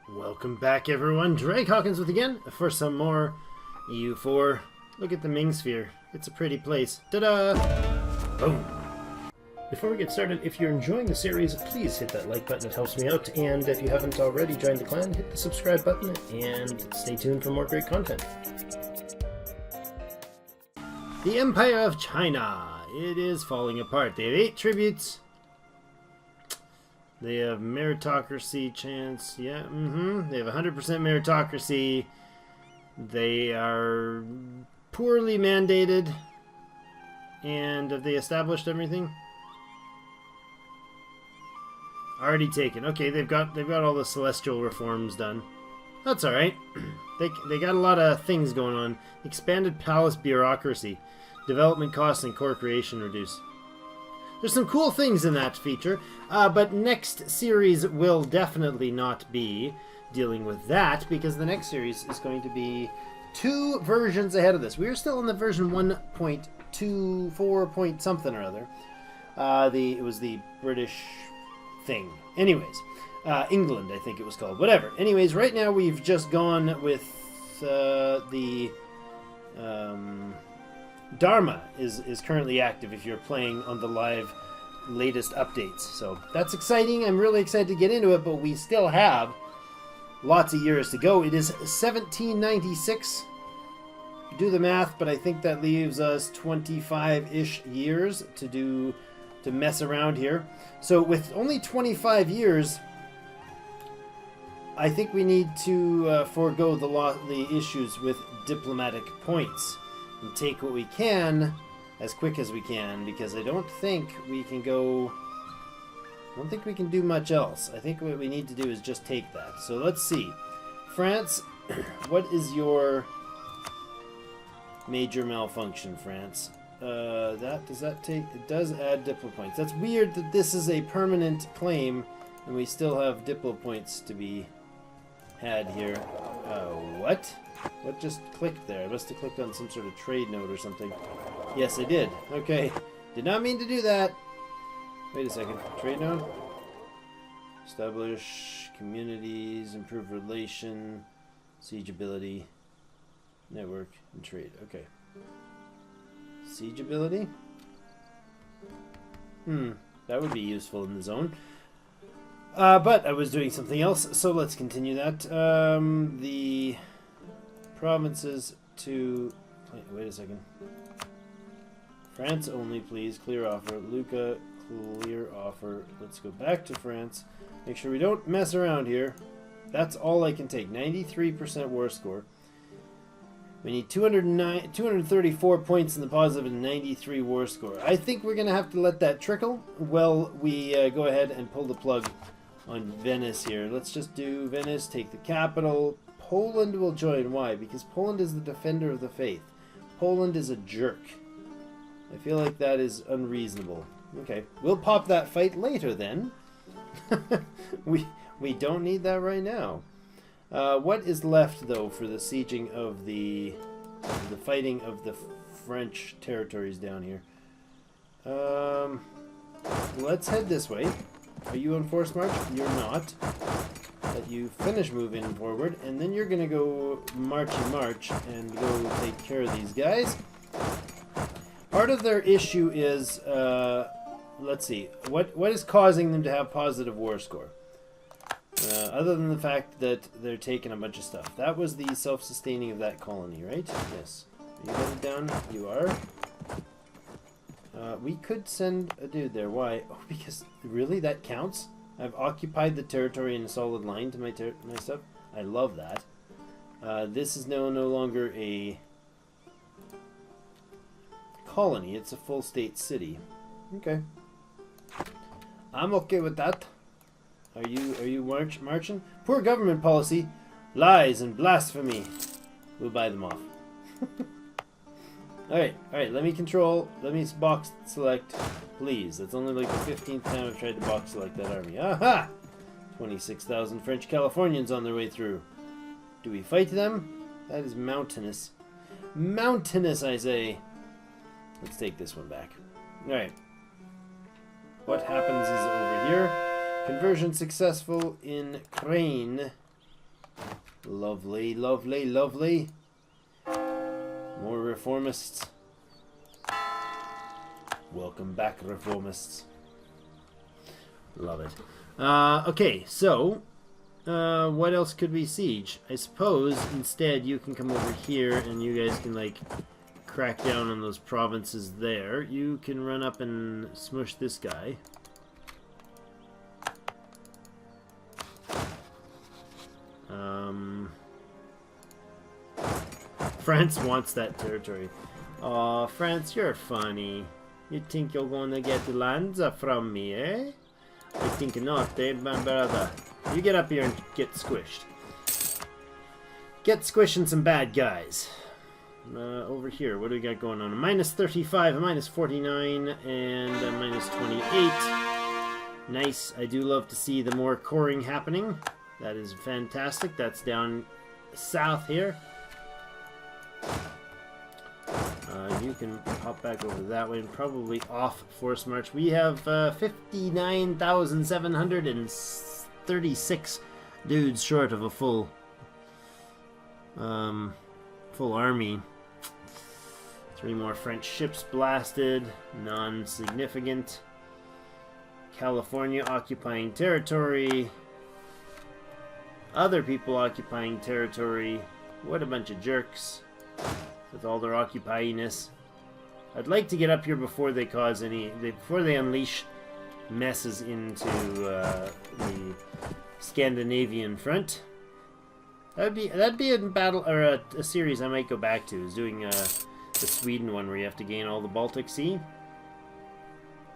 Welcome back, everyone. Drake Hawkins with again for some more EU4. Look at the Ming Sphere. It's a pretty place. Ta-da! Boom! Before we get started, if you're enjoying the series, please hit that like button. It helps me out. And if you haven't already joined the clan, hit the subscribe button and stay tuned for more great content. The Empire of China. It is falling apart. They have 8 tributes. They have meritocracy chance. Yeah, They have 100% meritocracy. They are poorly mandated. And have they established everything? Already taken. Okay, they've got all the celestial reforms done. That's all right. They got a lot of things going on. Expanded palace bureaucracy. Development costs and core creation reduced. There's some cool things in that feature, but next series will definitely not be dealing with that, because the next series is going to be 2 versions ahead of this. We're still in the version 1.24 point something or other. It was the British thing. Anyways, England, I think it was called. Whatever. Anyways, right now we've just gone with the... Dharma is currently active if you're playing on the live latest updates. So that's exciting. I'm really excited to get into it, but we still have lots of years to go. It is 1796. Do the math, but I think that leaves us 25-ish years to mess around here. So with only 25 years, I think we need to forego the issues with diplomatic points. And take what we can as quick as we can, because I don't think we can do much else. I think what we need to do is just take that. So let's see. France, what is your major malfunction, France? It does add diplo points. That's weird that this is a permanent claim and we still have diplo points to be had here. What? What just clicked there? I must have clicked on some sort of trade note or something. Yes, I did. Okay. Did not mean to do that. Wait a second. Trade note? Establish communities, improve relation, siege ability, network, and trade. Okay. Siege ability? That would be useful in the zone. But I was doing something else, so let's continue that. The provinces to... Wait a second. France only, please. Clear offer. Lucca, clear offer. Let's go back to France. Make sure we don't mess around here. That's all I can take. 93% war score. We need 234 points in the positive and 93 war score. I think we're going to have to let that trickle while we go ahead and pull the plug on Venice here. Let's just do Venice, take the capital. Poland will join. Why? Because Poland is the defender of the faith. Poland is a jerk. I feel like that is unreasonable. Okay, we'll pop that fight later then. we don't need that right now. What is left though for the sieging of the fighting of the French territories down here? Let's head this way. Are you on forced march? You're not. Let you finish moving forward, and then you're gonna go march and go take care of these guys. Part of their issue is, let's see, what is causing them to have positive war score? Other than the fact that they're taking a bunch of stuff. That was the self-sustaining of that colony, right? Yes. Are you headed down? You are. We could send a dude there. Why? Oh, because really that counts? I've occupied the territory in a solid line to my stuff. I love that. This is no longer a colony. It's a full state city. Okay. I'm okay with that. Are you marching? Poor government policy, lies and blasphemy. We'll buy them off. All right. Let me box select, please. That's only like the 15th time I've tried to box select that army. Aha! 26,000 French Californians on their way through. Do we fight them? That is mountainous. Mountainous, I say. Let's take this one back. All right. What happens is over here. Conversion successful in Crane. Lovely, lovely, lovely. More reformists. Welcome back, reformists. Love it. Okay, so what else could we siege? I suppose instead you can come over here and you guys can like crack down on those provinces there. You can run up and smush this guy. France wants that territory. Aw, France, you're funny. You think you're gonna get the lands from me, eh? I think not, eh, my brother. You get up here and get squished. Get squishing some bad guys. Over here, what do we got going on? A -35, a -49, and a -28. Nice. I do love to see the more coring happening. That is fantastic. That's down south here. You can hop back over that way and probably off force march. We have 59,736 dudes short of a full army. 3 more French ships blasted. Non-significant. California occupying territory. Other people occupying territory. What a bunch of jerks with all their occupyiness. I'd like to get up here before they cause before they unleash messes into the Scandinavian front. That'd be a battle or a series I might go back to. Is doing the Sweden one where you have to gain all the Baltic Sea.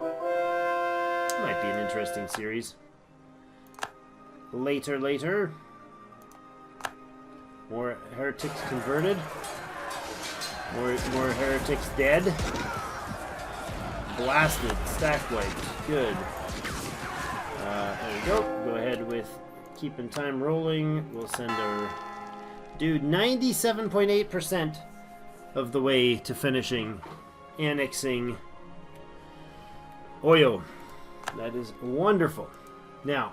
Might be an interesting series. Later. More heretics converted. More heretics dead. Blasted. Stack wiped. Good. There we go. Go ahead with keeping time rolling. We'll send our dude 97.8% of the way to finishing annexing Oyo. That is wonderful. Now,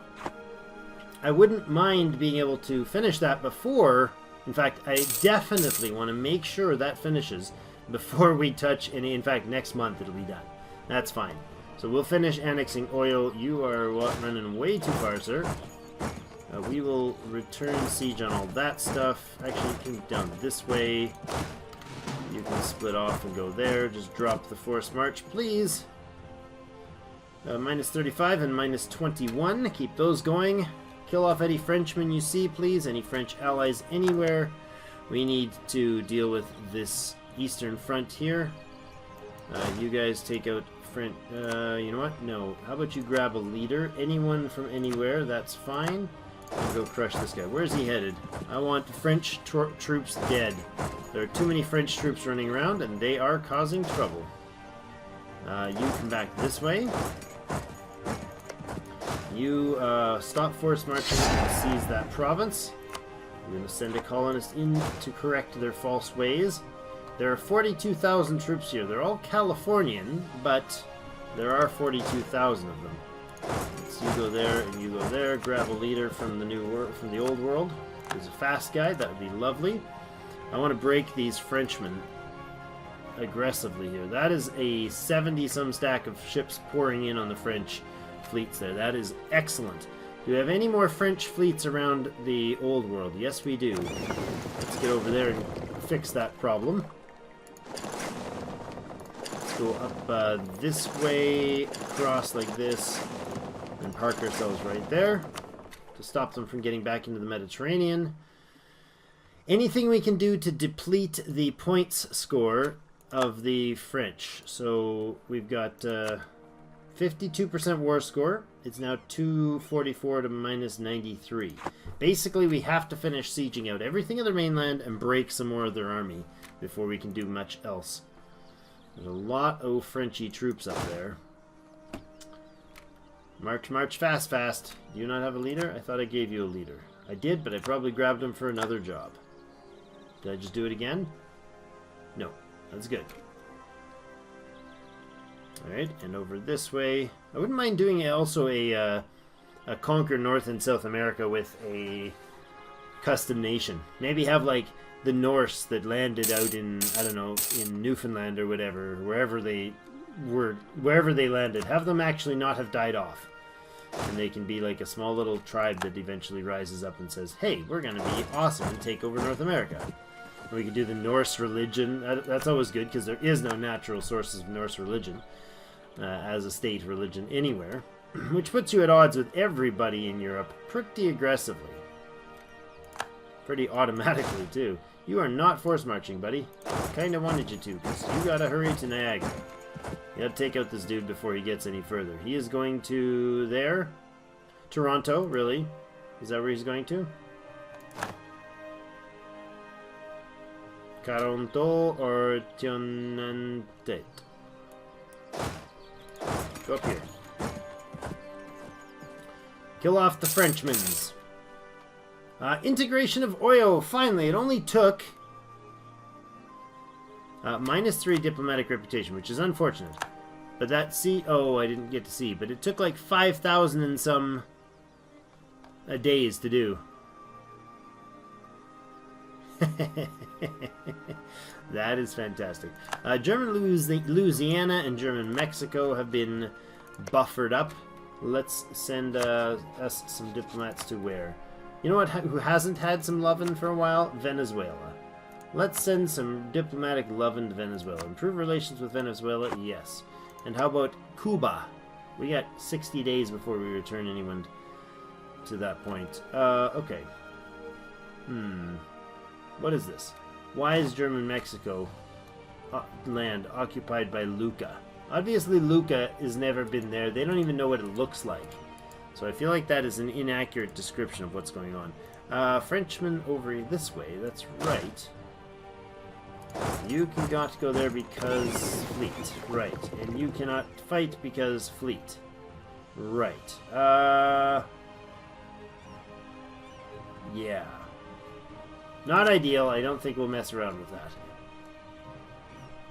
I wouldn't mind being able to finish that before. In fact, I definitely want to make sure that finishes before we touch any. In fact, next month it'll be done. That's fine. So we'll finish annexing Oyo. You are running way too far, sir. We will return siege on all that stuff. Actually, you can down this way. You can split off and go there. Just drop the force march, please. -35 and -21. Keep those going. Kill off any Frenchmen you see, please. Any French allies anywhere. We need to deal with this eastern front here. You guys take out French. You know what? No. How about you grab a leader? Anyone from anywhere, that's fine. And go crush this guy. Where's he headed? I want French troops dead. There are too many French troops running around, and they are causing trouble. You come back this way. You stop force marching and seize that province. I'm going to send a colonist in to correct their false ways. There are 42,000 troops here. They're all Californian, but there are 42,000 of them. So you go there and you go there. Grab a leader from the from the old world. There's a fast guy. That would be lovely. I want to break these Frenchmen aggressively here. That is a 70-some stack of ships pouring in on the French fleets there. That is excellent. Do we have any more French fleets around the old world? Yes, we do. Let's get over there and fix that problem. Let's go up this way, across like this, and park ourselves right there to stop them from getting back into the Mediterranean. Anything we can do to deplete the points score of the French. So we've got 52% war score. It's now 244 to -93. Basically, we have to finish sieging out everything on their mainland and break some more of their army before we can do much else. There's a lot of Frenchy troops up there. March, march, fast, fast. Do you not have a leader? I thought I gave you a leader. I did, but I probably grabbed him for another job. Did I just do it again? No. That's good. Alright, and over this way. I wouldn't mind doing also a conquer North and South America with a custom nation. Maybe have like the Norse that landed out in, I don't know, in Newfoundland or whatever, wherever they landed. Have them actually not have died off. And they can be like a small little tribe that eventually rises up and says, hey, we're going to be awesome and take over North America. We could do the Norse religion. That's always good because there is no natural sources of Norse religion as a state religion anywhere, which puts you at odds with everybody in Europe pretty aggressively. Pretty automatically, too. You are not force marching, buddy. Kind of wanted you to, because you gotta hurry to Niagara. You gotta take out this dude before he gets any further. He is going to there. Toronto, really? Is that where he's going to? Caronto or Tionante? Go up here. Kill off the Frenchmans. Integration of Oyo. Finally, it only took -3 diplomatic reputation, which is unfortunate. But that I didn't get to see. But it took like 5,000 and some days to do. That is fantastic. German Louisiana and German Mexico have been buffered up. Let's send us some diplomats to where? You know what? Who hasn't had some lovin' for a while? Venezuela. Let's send some diplomatic lovin' to Venezuela. Improve relations with Venezuela? Yes. And how about Cuba? We got 60 days before we return anyone to that point. Okay. What is this? Why is German Mexico land occupied by Luca? Obviously Luca has never been there. They don't even know what it looks like. So I feel like that is an inaccurate description of what's going on. Frenchman over this way. That's right. You cannot go there because fleet. Right. And you cannot fight because fleet. Right. Yeah. Not ideal. I don't think we'll mess around with that.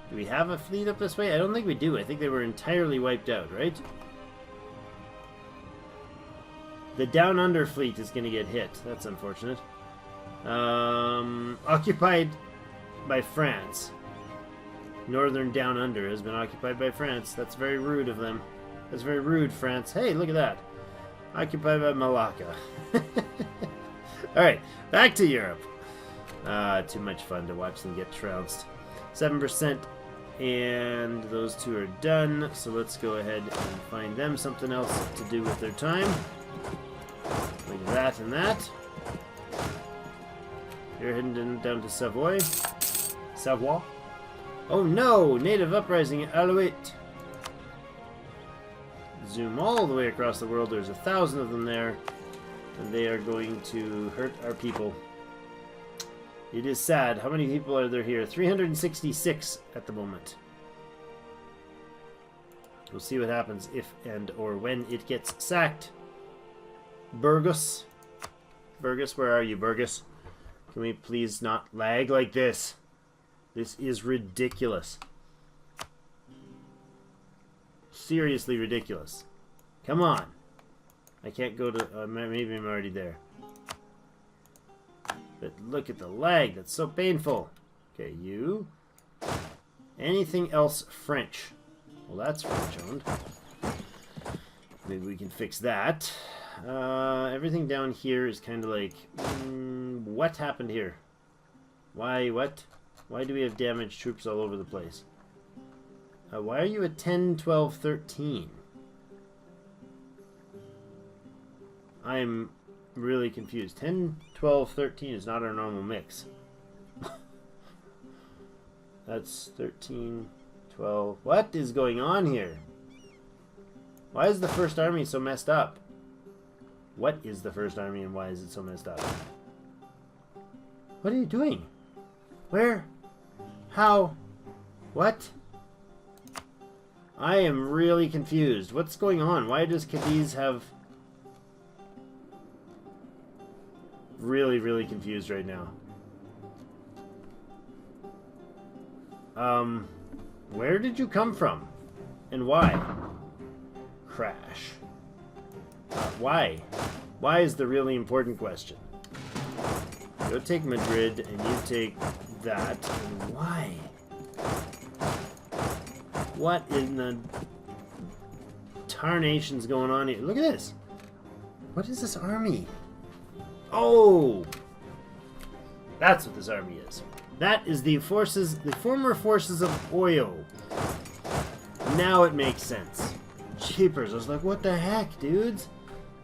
Do we have a fleet up this way? I don't think we do. I think they were entirely wiped out, right? The Down Under fleet is going to get hit. That's unfortunate. Occupied by France. Northern Down Under has been occupied by France. That's very rude of them. That's very rude, France. Hey, look at that. Occupied by Malacca. Alright, back to Europe. Too much fun to watch them get trounced. 7%, and those two are done. So let's go ahead and find them something else to do with their time. Like that and that. You're heading down to Savoy. Savoy. Oh no! Native uprising at Alouette. Zoom all the way across the world. There's 1,000 of them there. And they are going to hurt our people. It is sad. How many people are there here? 366 at the moment. We'll see what happens if and or when it gets sacked. Burgos. Burgos, where are you, Burgos? Can we please not lag like this? This is ridiculous. Seriously ridiculous. Come on. I can't go to... maybe I'm already there. But look at the lag. That's so painful. Okay, you. Anything else French? Well, that's French-owned. Maybe we can fix that. Everything down here is kind of like... what happened here? Why, what? Why do we have damaged troops all over the place? Why are you at 10, 12, 13? I'm really confused. 10, 12, 13 is not our normal mix. That's 13, 12. What is going on here? Why is the First Army so messed up? What is the First Army and why is it so messed up? What are you doing? Where? How? What? I am really confused. What's going on? Why does Cadiz have... Really, really confused right now. Where did you come from? And why? Crash. Why? Why is the really important question. Go take Madrid, and you take that. And why? What in the tarnation's going on here? Look at this. What is this army? Oh! That's what this army is. That is the forces, the former forces of Oyo. Now it makes sense. Jeepers, I was like, what the heck, dudes?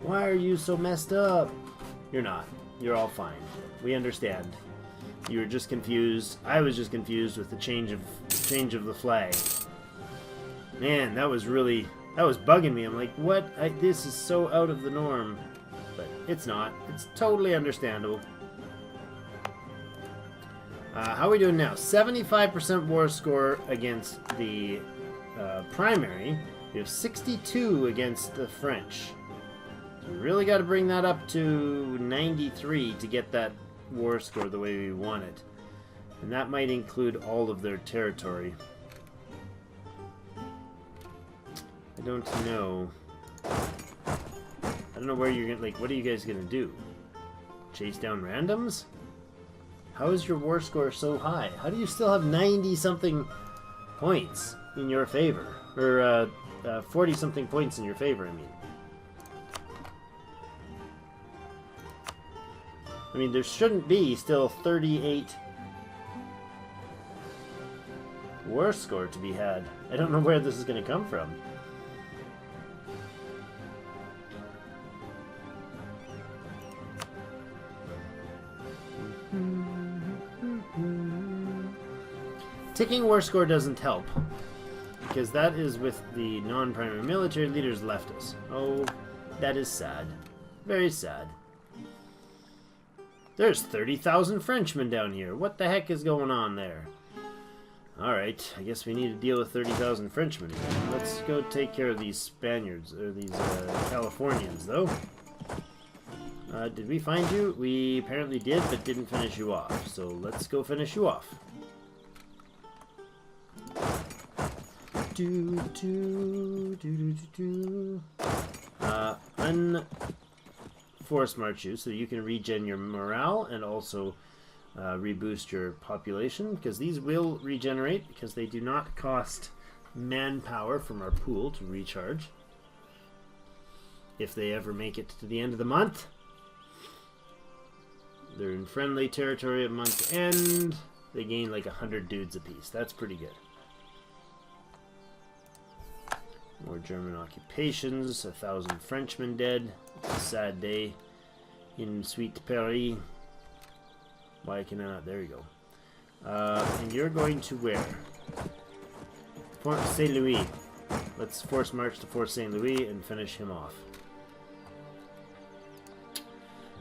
Why are you so messed up? You're not. You're all fine. We understand. You were just confused. I was just confused with the change of the flag. Man, that was bugging me. I'm like, what? This is so out of the norm. But it's not. It's totally understandable. How are we doing now? 75% war score against the primary. We have 62 against the French. So we really got to bring that up to 93 to get that war score the way we want it. And that might include all of their territory. I don't know. I don't know where you're gonna, like, what are you guys gonna do? Chase down randoms? How is your war score so high? How do you still have 90-something points in your favor? Or 40-something points in your favor, I mean, there shouldn't be still 38 war score to be had. I don't know where this is going to come from. Ticking war score doesn't help, because that is with the non-primary military leaders left us. Oh, that is sad. Very sad. There's 30,000 Frenchmen down here. What the heck is going on there? Alright, I guess we need to deal with 30,000 Frenchmen again. Let's go take care of these Spaniards, or these Californians, though. Did we find you? We apparently did, but didn't finish you off. So let's go finish you off. Unforce march you, so you can regen your morale and also reboost your population, because these will regenerate because they do not cost manpower from our pool to recharge if they ever make it to the end of the month. They're in friendly territory at month's end. They gain like 100 dudes apiece. That's pretty good. More German occupations. 1,000 Frenchmen dead. It's a sad day in Sweet Paris. Why can I not? There you go. And you're going to where? Fort St. Louis. Let's force march to Fort St. Louis and finish him off.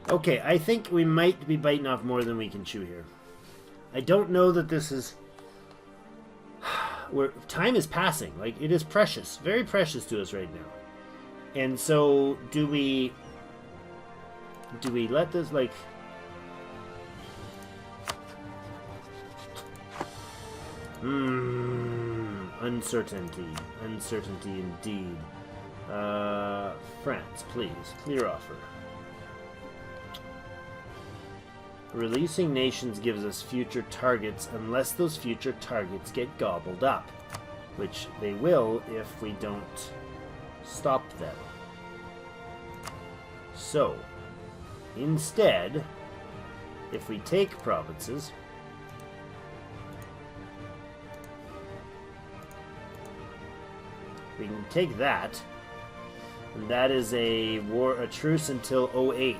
Okay, I think we might be biting off more than we can chew here. I don't know that this is... time is passing. Like, it is precious. Very precious to us right now. And so, do we let this, like... Uncertainty. Uncertainty indeed. France, please. Clear offer. Releasing nations gives us future targets unless those future targets get gobbled up, which they will if we don't stop them. So, instead, if we take provinces, we can take that, and that is a truce until 08.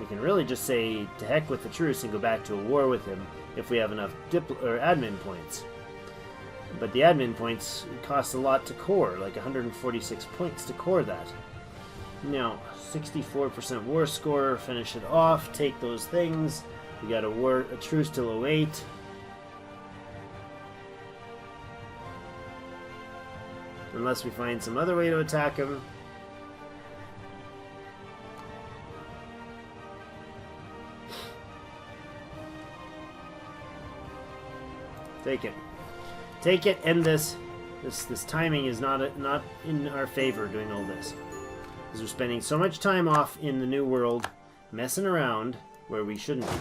We can really just say to heck with the truce and go back to a war with him if we have enough admin points. But the admin points cost a lot to core, like 146 points to core that. Now, 64% war score, finish it off, take those things. We got a truce till 08. Unless we find some other way to attack him. Take it. Take it, end this. This timing is not in our favor doing all this. Because we're spending so much time off in the New World messing around where we shouldn't be.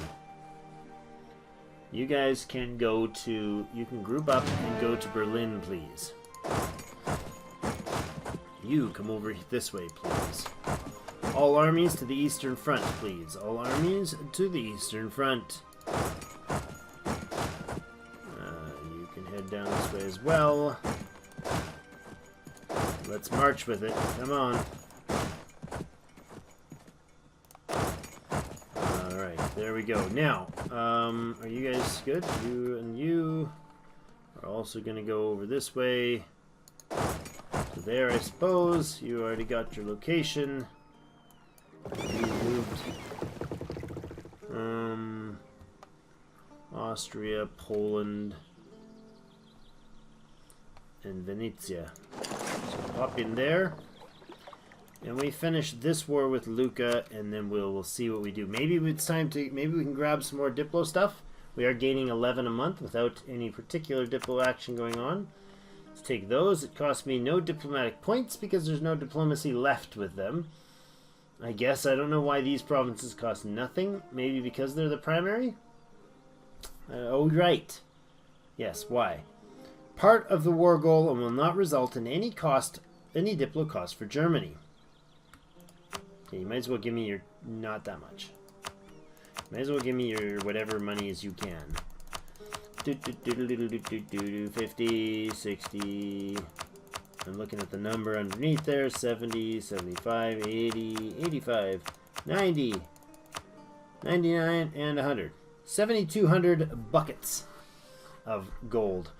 You guys can go to... You can group up and go to Berlin, please. You come over this way, please. All armies to the Eastern Front, please. All armies to the Eastern Front. You can head down this way as well. Let's march with it. Come on. Alright, there we go. Now, are you guys good? You and you are also going to go over this way. So there, I suppose. You already got your location. You moved. Austria, Poland, and Venetia. So pop in there. And we finish this war with Lucca, and then we'll see what we do. Maybe it's time to... Maybe we can grab some more Diplo stuff. We are gaining 11 a month without any particular Diplo action going on. Let's take those. It costs me no diplomatic points because there's no diplomacy left with them. I guess I don't know why these provinces cost nothing. Maybe because they're the primary? Oh, right. Yes, why? Part of the war goal and will not result in any Diplo cost for Germany. Okay, you might as well give me your... Not that much. Might as well give me your whatever money as you can. 50, 60... I'm looking at the number underneath there. 70, 75, 80, 85, 90, 99, and 100. 7,200 buckets of gold.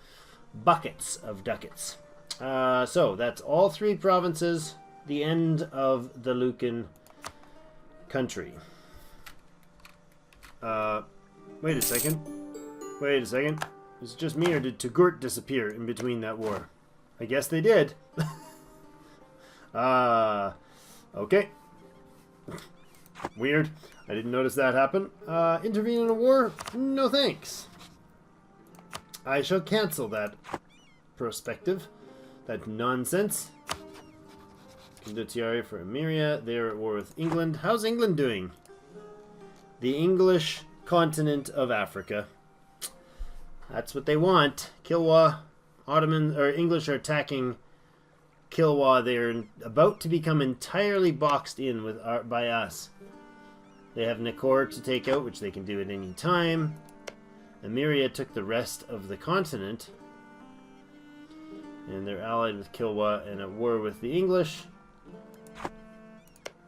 Buckets of ducats. So, that's all three provinces. The end of the Lucan country. Wait a second. Wait a second. Is it just me, or did Touggourt disappear in between that war? I guess they did. Okay. Weird. I didn't notice that happen. Intervene in a war? No thanks. I shall cancel that perspective. That nonsense. Condottieri for Emiria. They're at war with England. How's England doing? The English continent of Africa. That's what they want. Kilwa. Ottoman or English are attacking Kilwa. They're about to become entirely boxed in with by us. They have Nakor to take out, which they can do at any time. Emiria took the rest of the continent, and they're allied with Kilwa and at war with the English.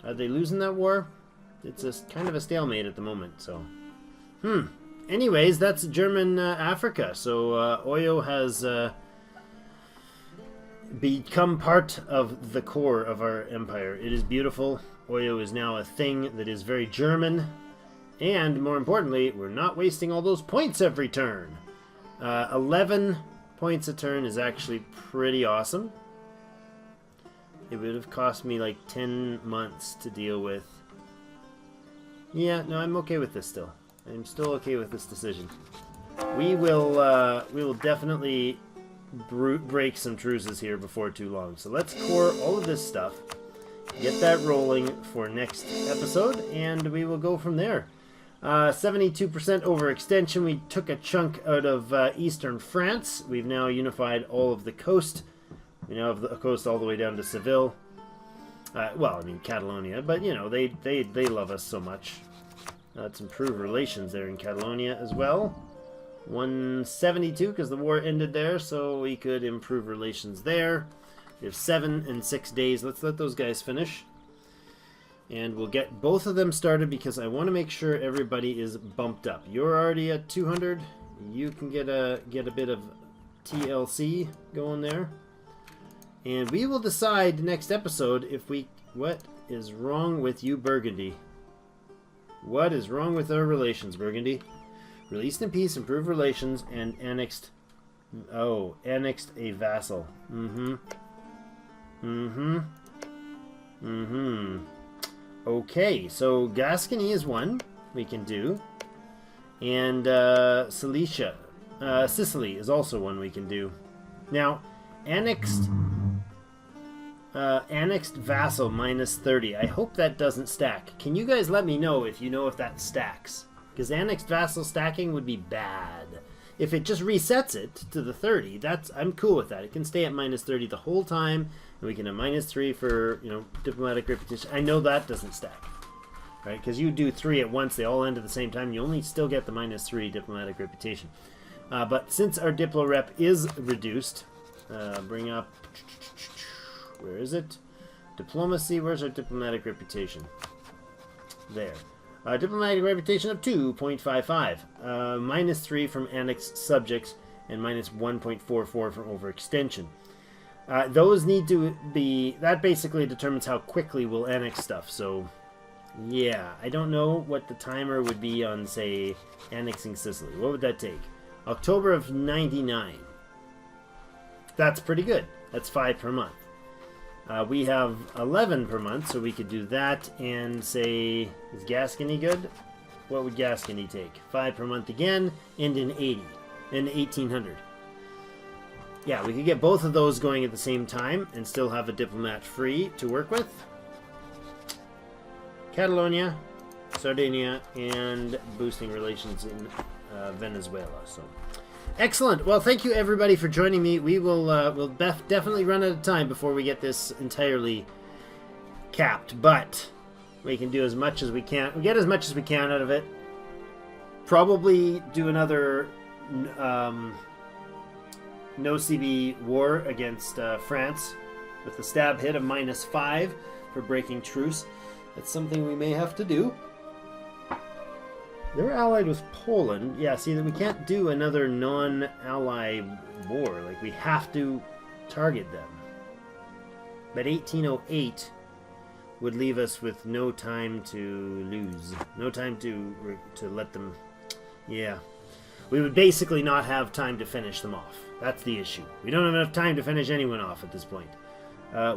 Are they losing that war? It's a kind of a stalemate at the moment. So, Anyways, that's German Africa. So Oyo has become part of the core of our empire. It is beautiful. Oyo is now a thing that is very German. And more importantly, we're not wasting all those points every turn. 11 points a turn is actually pretty awesome. It would have cost me like 10 months to deal with. Yeah, no, I'm okay with this still. I'm still okay with this decision. We will definitely break some truces here before too long. So let's core all of this stuff, get that rolling for next episode, and we will go from there. 72% overextension. We took a chunk out of eastern France. We've now unified all of the coast. We now have the coast all the way down to Seville. Well, I mean Catalonia, but you know they love us so much. Let's improve relations there in Catalonia as well. 172 because the war ended there, so we could improve relations there. We have 7 and 6 days. Let's let those guys finish. And we'll get both of them started because I want to make sure everybody is bumped up. You're already at 200. You can get a bit of TLC going there. And we will decide next episode if we... What is wrong with you, Burgundy? What is wrong with our relations, Burgundy? Released in peace, improved relations, and annexed... Oh, annexed a vassal. Okay, so Gascony is one we can do. And Cilicia. Sicily is also one we can do. Now, annexed vassal minus 30. I hope that doesn't stack. Can you guys let me know if you know if that stacks? Because annexed vassal stacking would be bad. If it just resets it to the 30, I'm cool with that. It can stay at minus 30 the whole time, and we can have minus 3 for, you know, diplomatic reputation. I know that doesn't stack, right? Because you do 3 at once, they all end at the same time, you only still get the minus 3 diplomatic reputation. But since our diplo rep is reduced, bring up, where is it? Diplomacy, where's our diplomatic reputation? There. Diplomatic reputation of 2.55. Minus 3 from annexed subjects and minus 1.44 from overextension. Those need to be... That basically determines how quickly we'll annex stuff. So, yeah. I don't know what the timer would be on, say, annexing Sicily. What would that take? October of 99. That's pretty good. That's 5 per month. We have 11 per month, so we could do that and say, is Gascony good? What would Gascony take? 5 per month again, and in 1800. Yeah, we could get both of those going at the same time and still have a diplomat free to work with. Catalonia, Sardinia, and boosting relations in Venezuela. So, excellent. Well, thank you everybody for joining me. We will we'll definitely run out of time before we get this entirely capped, but we can do as much as we can. We get as much as we can out of it. Probably do another no CB war against France with the stab hit of -5 for breaking truce. That's something we may have to do. They're allied with Poland. Yeah, see, that we can't do another non-ally war. Like, we have to target them. But 1808 would leave us with no time to lose. No time to let them... Yeah. We would basically not have time to finish them off. That's the issue. We don't have enough time to finish anyone off at this point.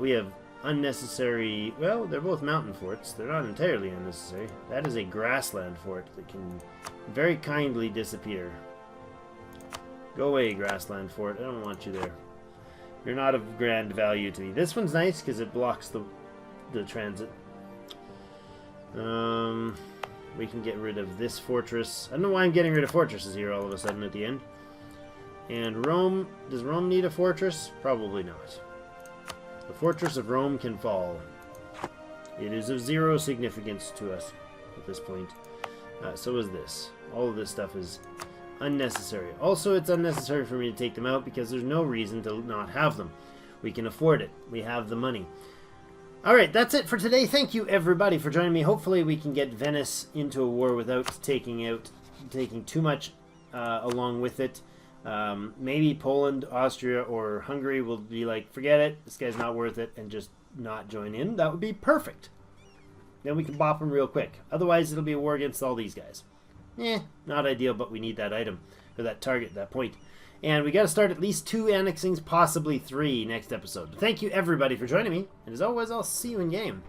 We have unnecessary... Well, they're both mountain forts. They're not entirely unnecessary. That is a grassland fort that can very kindly disappear. Go away, grassland fort. I don't want you there. You're not of grand value to me. This one's nice because it blocks the transit. We can get rid of this fortress. I don't know why I'm getting rid of fortresses here all of a sudden at the end. And Rome... Does Rome need a fortress? Probably not. The fortress of Rome can fall. It is of 0 significance to us at this point. So is this. All of this stuff is unnecessary. Also, it's unnecessary for me to take them out because there's no reason to not have them. We can afford it. We have the money. Alright, that's it for today. Thank you, everybody, for joining me. Hopefully we can get Venice into a war without taking too much along with it. Maybe Poland, Austria, or Hungary will be like, forget it, this guy's not worth it, and just not join in. That would be perfect. Then we can bop them real quick. Otherwise, it'll be a war against all these guys. Not ideal, but we need that item, or that target, that point. And we got to start at least 2 annexings, possibly 3 next episode. Thank you, everybody, for joining me. And as always, I'll see you in game.